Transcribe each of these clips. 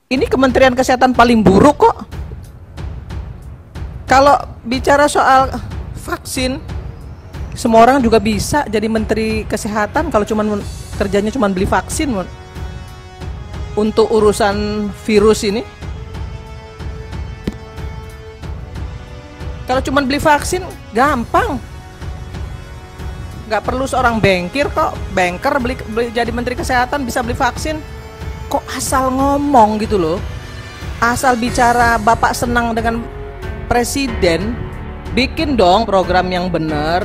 Ini Kementerian Kesehatan paling buruk kok. Kalau bicara soal vaksin, semua orang juga bisa jadi Menteri Kesehatan kalau kerjanya cuma beli vaksin. Untuk urusan virus ini, kalau cuma beli vaksin gampang, nggak perlu seorang banker beli jadi Menteri Kesehatan bisa beli vaksin. Kok asal ngomong gitu loh, asal bicara Bapak senang dengan presiden, bikin dong program yang bener.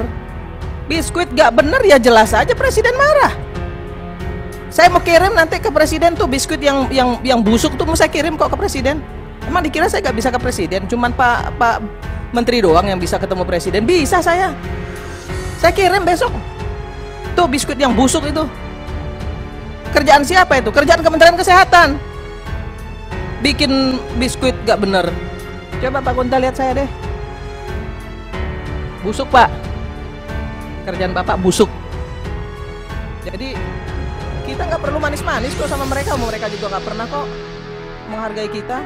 Biskuit gak bener ya jelas aja presiden marah. Saya mau kirim nanti ke presiden tuh biskuit yang busuk tuh, mau saya kirim kok ke presiden. Emang dikira saya gak bisa ke presiden? Cuman Pak Menteri doang yang bisa ketemu presiden? Bisa saya kirim besok tuh biskuit yang busuk itu. Kerjaan siapa itu? Kerjaan Kementerian Kesehatan. Bikin biskuit gak bener. Coba Pak Kunta lihat saya deh. Busuk Pak. Kerjaan Bapak busuk. Jadi kita nggak perlu manis-manis kok sama mereka. Mereka juga nggak pernah kok menghargai kita.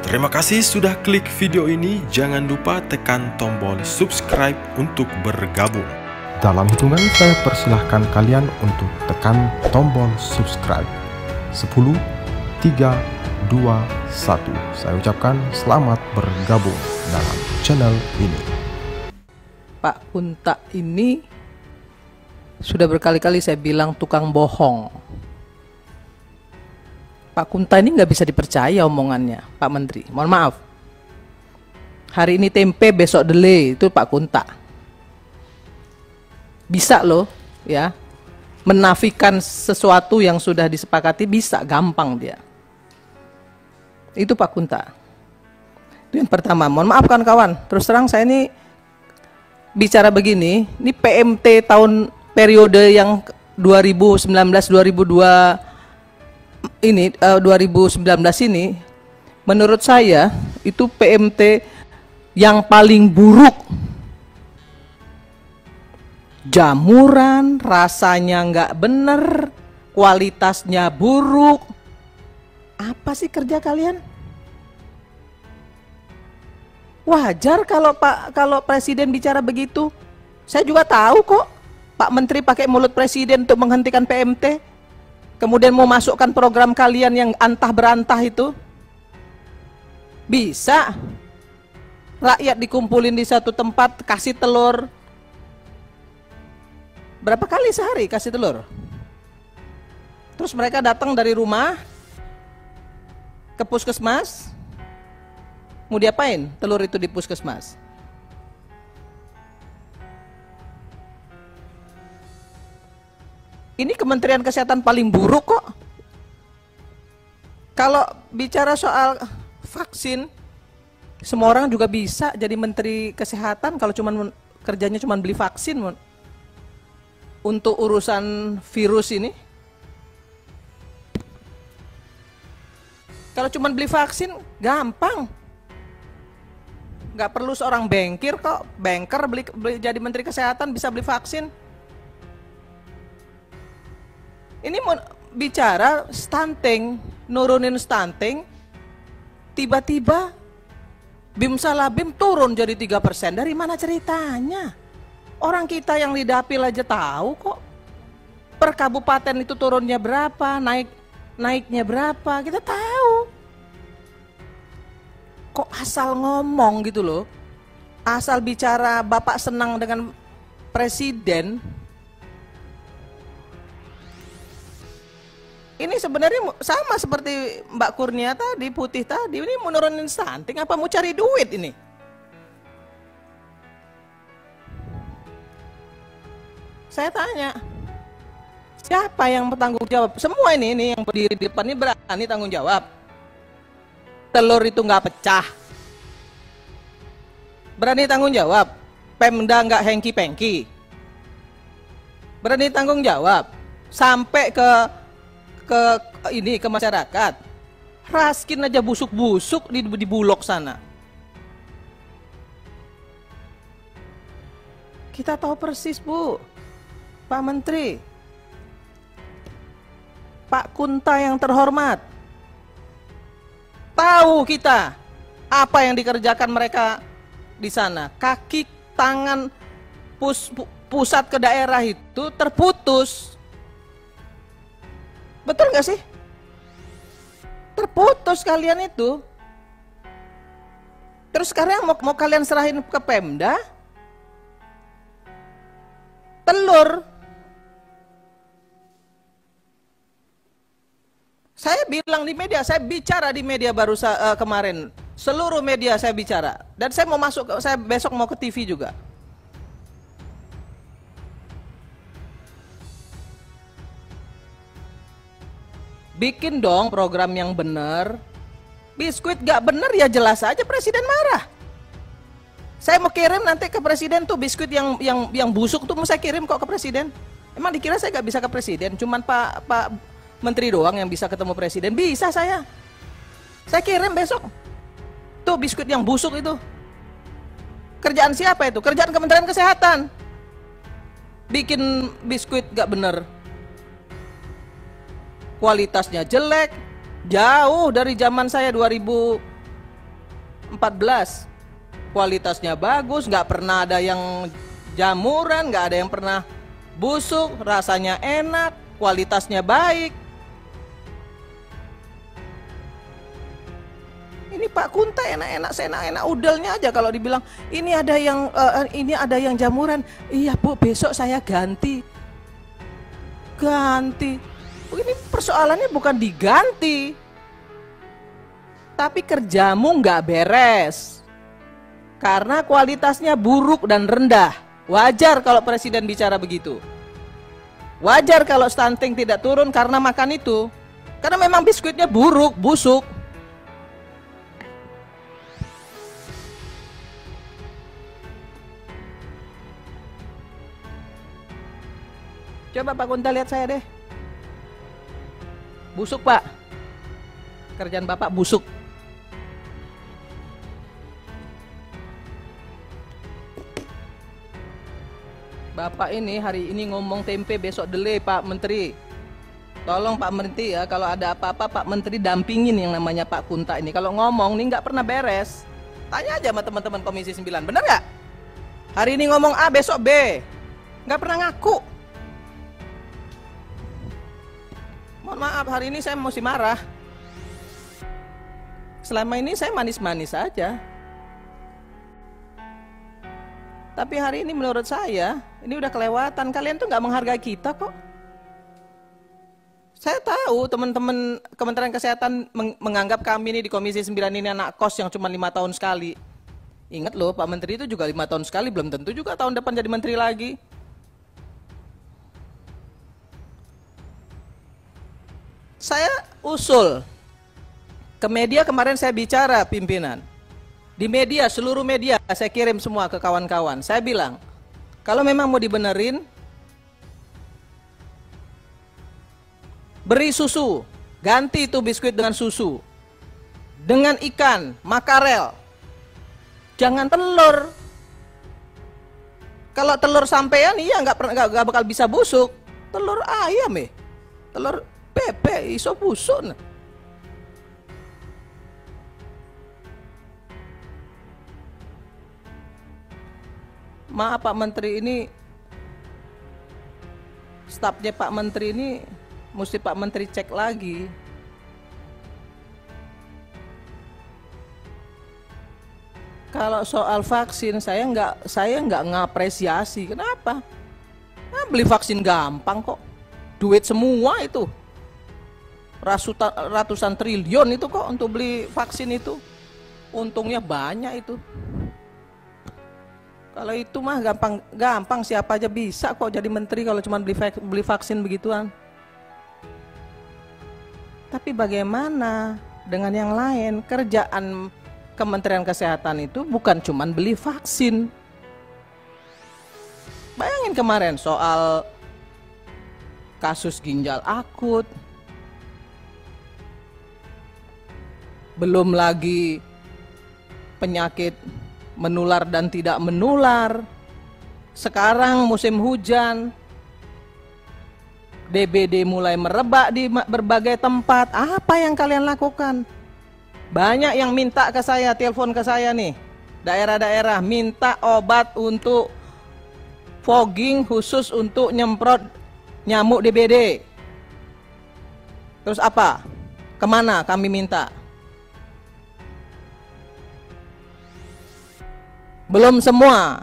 Terima kasih sudah klik video ini. Jangan lupa tekan tombol subscribe untuk bergabung. Dalam hitungan saya persilahkan kalian untuk tekan tombol subscribe. 10, 3, 2, 1. Saya ucapkan selamat bergabung dalam channel ini. Pak Kunta ini sudah berkali-kali saya bilang tukang bohong. Pak Kunta ini nggak bisa dipercaya omongannya, Pak Menteri. Mohon maaf. Hari ini tempe, besok delay, itu Pak Kunta. Bisa loh, ya, menafikan sesuatu yang sudah disepakati, bisa gampang dia. Itu Pak Kunta. Itu yang pertama. Mohon maaf kawan-kawan, terus terang saya ini bicara begini, ini PMT tahun periode yang 2019-2002 ini 2019 ini menurut saya itu PMT yang paling buruk. Jamuran, rasanya nggak bener, kualitasnya buruk. Apa sih kerja kalian? Wajar kalau presiden bicara begitu. Saya juga tahu kok Pak Menteri pakai mulut presiden untuk menghentikan PMT. Kemudian mau masukkan program kalian yang antah berantah itu. Bisa. Rakyat dikumpulin di satu tempat, kasih telur. Berapa kali sehari kasih telur? Terus mereka datang dari rumah ke puskesmas. Mau diapain telur itu di puskesmas? Ini Kementerian Kesehatan paling buruk kok. Kalau bicara soal vaksin, semua orang juga bisa jadi Menteri Kesehatan kalau kerjanya cuma beli vaksin. Untuk urusan virus ini, kalau cuma beli vaksin gampang. Nggak perlu seorang banker beli jadi Menteri Kesehatan bisa beli vaksin. Ini mau bicara stunting, nurunin stunting, tiba-tiba Bim Salabim turun jadi 3%. Dari mana ceritanya? Orang kita yang di dapil aja tahu kok. Per kabupaten itu turunnya berapa, naiknya berapa, kita tahu. Kok asal ngomong gitu loh. Asal bicara Bapak senang dengan presiden. Ini sebenarnya sama seperti Mbak Kurnia tadi, Putih tadi. Ini mau nurunin stunting apa mau cari duit ini? Saya tanya, siapa yang bertanggung jawab? Semua ini yang berdiri di depan ini berani tanggung jawab. Telur itu nggak pecah, berani tanggung jawab. Pemda nggak hengki-pengki, berani tanggung jawab. Sampai ke masyarakat. Raskin aja busuk-busuk di Bulog sana. Kita tahu persis, Bu. Pak Menteri, Pak Kunta yang terhormat, Tahu kita apa yang dikerjakan mereka di sana. Kaki tangan pusat ke daerah itu terputus. Betul nggak sih? Terputus kalian itu. Terus sekarang mau kalian serahin ke Pemda? Telur. Saya bilang di media, saya bicara di media baru kemarin. Seluruh media saya bicara. Dan saya mau masuk, saya besok mau ke TV juga. Bikin dong program yang benar. Biskuit gak benar ya jelas aja presiden marah. Saya mau kirim nanti ke presiden tuh biskuit yang busuk tuh mau saya kirim kok ke presiden. Emang dikira saya gak bisa ke presiden? Cuman Pak Menteri doang yang bisa ketemu presiden. Bisa saya kirim besok. Tuh biskuit yang busuk itu. Kerjaan siapa itu? Kerjaan Kementerian Kesehatan. Bikin biskuit gak bener. Kualitasnya jelek. Jauh dari zaman saya 2014. Kualitasnya bagus. Gak pernah ada yang jamuran. Gak ada yang pernah busuk. Rasanya enak. Kualitasnya baik. Ini Pak Kunta enak-enak, enak-enak udelnya aja kalau dibilang ini ada yang jamuran. Iya Bu, besok saya ganti. Ini persoalannya bukan diganti, tapi kerjamu nggak beres karena kualitasnya buruk dan rendah. Wajar kalau presiden bicara begitu. Wajar kalau stunting tidak turun karena makan itu, karena memang biskuitnya buruk, busuk. Coba Pak Kunta lihat saya deh. Busuk Pak. Kerjaan Bapak busuk. Bapak ini hari ini ngomong tempe, besok delay Pak Menteri. Tolong Pak Menteri ya, kalau ada apa-apa Pak Menteri dampingin yang namanya Pak Kunta ini. Kalau ngomong nih nggak pernah beres. Tanya aja sama teman-teman Komisi 9, bener nggak? Hari ini ngomong A, besok B. Nggak pernah ngaku. Mohon maaf, hari ini saya mesti marah. Selama ini saya manis-manis saja. Tapi hari ini menurut saya, ini udah kelewatan. Kalian tuh nggak menghargai kita kok. Saya tahu teman-teman Kementerian Kesehatan menganggap kami ini di Komisi 9 ini anak kos yang cuma 5 tahun sekali. Ingat loh, Pak Menteri itu juga 5 tahun sekali, belum tentu juga tahun depan jadi menteri lagi. Saya usul ke media, kemarin saya bicara pimpinan. Di media, seluruh media saya kirim semua ke kawan-kawan. Saya bilang, kalau memang mau dibenerin, beri susu, ganti itu biskuit dengan susu, dengan ikan, makarel, jangan telur. Kalau telur sampean, iya nggak bakal bisa busuk. Telur ayam telur bebek iso busuk. Maaf Pak Menteri, ini stafnya Pak Menteri ini mesti Pak Menteri cek lagi. Kalau soal vaksin saya nggak ngapresiasi. Kenapa? Nah, beli vaksin gampang kok. Duit semua itu. Ratusan triliun itu kok untuk beli vaksin itu. Untungnya banyak itu. Kalau itu mah gampang siapa aja bisa kok jadi menteri kalau cuma beli vaksin begituan. Tapi bagaimana dengan yang lain? Kerjaan Kementerian Kesehatan itu bukan cuma beli vaksin. Bayangin kemarin soal kasus ginjal akut. Belum lagi penyakit menular dan tidak menular. Sekarang musim hujan, DBD mulai merebak di berbagai tempat. Apa yang kalian lakukan? Banyak yang minta ke saya, telepon ke saya nih, daerah-daerah minta obat untuk fogging khusus untuk nyemprot nyamuk DBD. Terus apa? Kemana kami minta? Belum semua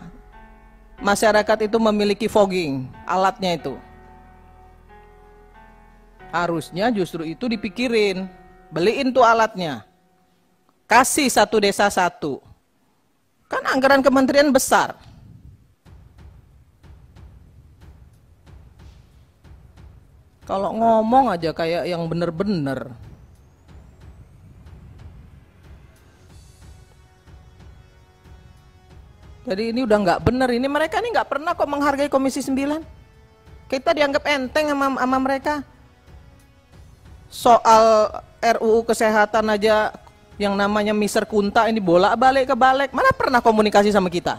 masyarakat itu memiliki fogging, alatnya itu. Harusnya justru itu dipikirin, beliin tuh alatnya. Kasih satu desa satu. Kan anggaran kementerian besar. Kalau ngomong aja kayak yang bener-bener. Jadi ini udah nggak bener. Ini mereka ini nggak pernah kok menghargai Komisi 9. Kita dianggap enteng sama mereka. Soal RUU kesehatan aja yang namanya Mister Kunta ini bolak-balik ke balik. Mana pernah komunikasi sama kita?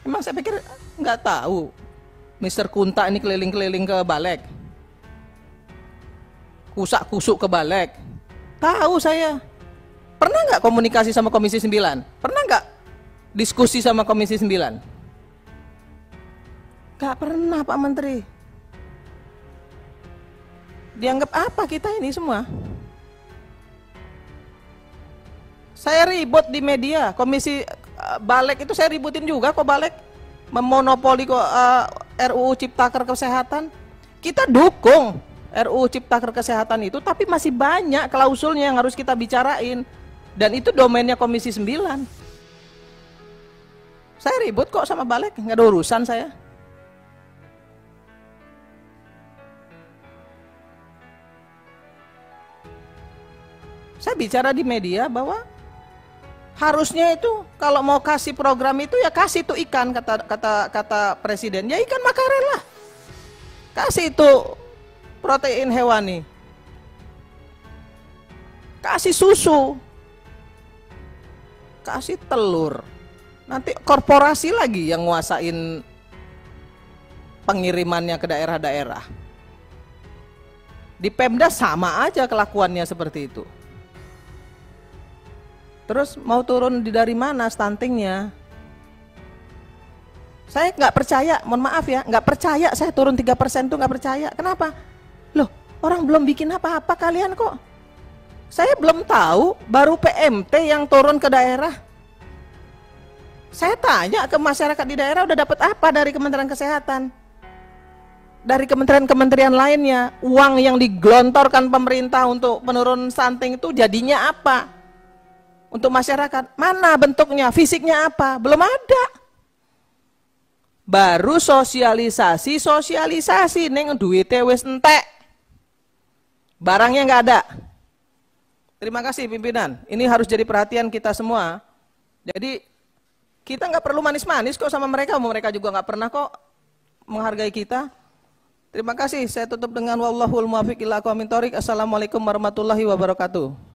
Emang saya pikir nggak tahu Mister Kunta ini keliling-keliling ke balik. Kusak-kusuk ke balik. Tahu saya. Pernah nggak komunikasi sama Komisi 9? Pernah nggak diskusi sama Komisi 9? Nggak pernah Pak Menteri. Dianggap apa kita ini semua? Saya ribut di media, Komisi Balik itu saya ributin juga kok Balik. Memonopoli kok RUU Ciptaker Kesehatan. Kita dukung RUU Ciptaker Kesehatan itu, tapi masih banyak klausulnya yang harus kita bicarain. Dan itu domainnya Komisi 9. Saya ribut kok sama Balik, nggak ada urusan saya. Saya bicara di media bahwa harusnya itu kalau mau kasih program itu ya kasih itu ikan, kata presiden. Ya ikan makarel lah. Kasih itu protein hewani. Kasih susu. Kasih telur. Nanti korporasi lagi yang nguasain pengirimannya ke daerah-daerah. Di Pemda sama aja kelakuannya seperti itu. Terus mau turun dari mana stuntingnya? Saya nggak percaya, mohon maaf ya, nggak percaya saya turun 3% tuh nggak percaya. Kenapa? Loh, orang belum bikin apa-apa kalian kok. Saya belum tahu, baru PMT yang turun ke daerah. Saya tanya ke masyarakat di daerah udah dapat apa dari Kementerian Kesehatan? Dari kementerian-kementerian lainnya, uang yang digelontorkan pemerintah untuk penurun stunting itu jadinya apa? Untuk masyarakat, mana bentuknya, fisiknya apa? Belum ada. Baru sosialisasi, neng duitnya wis entek. Barangnya nggak ada. Terima kasih pimpinan. Ini harus jadi perhatian kita semua. Jadi kita nggak perlu manis-manis kok sama mereka. Mereka juga nggak pernah kok menghargai kita. Terima kasih. Saya tutup dengan wallahul muwaffiq ila aqwamit thoriq. Assalamualaikum warahmatullahi wabarakatuh.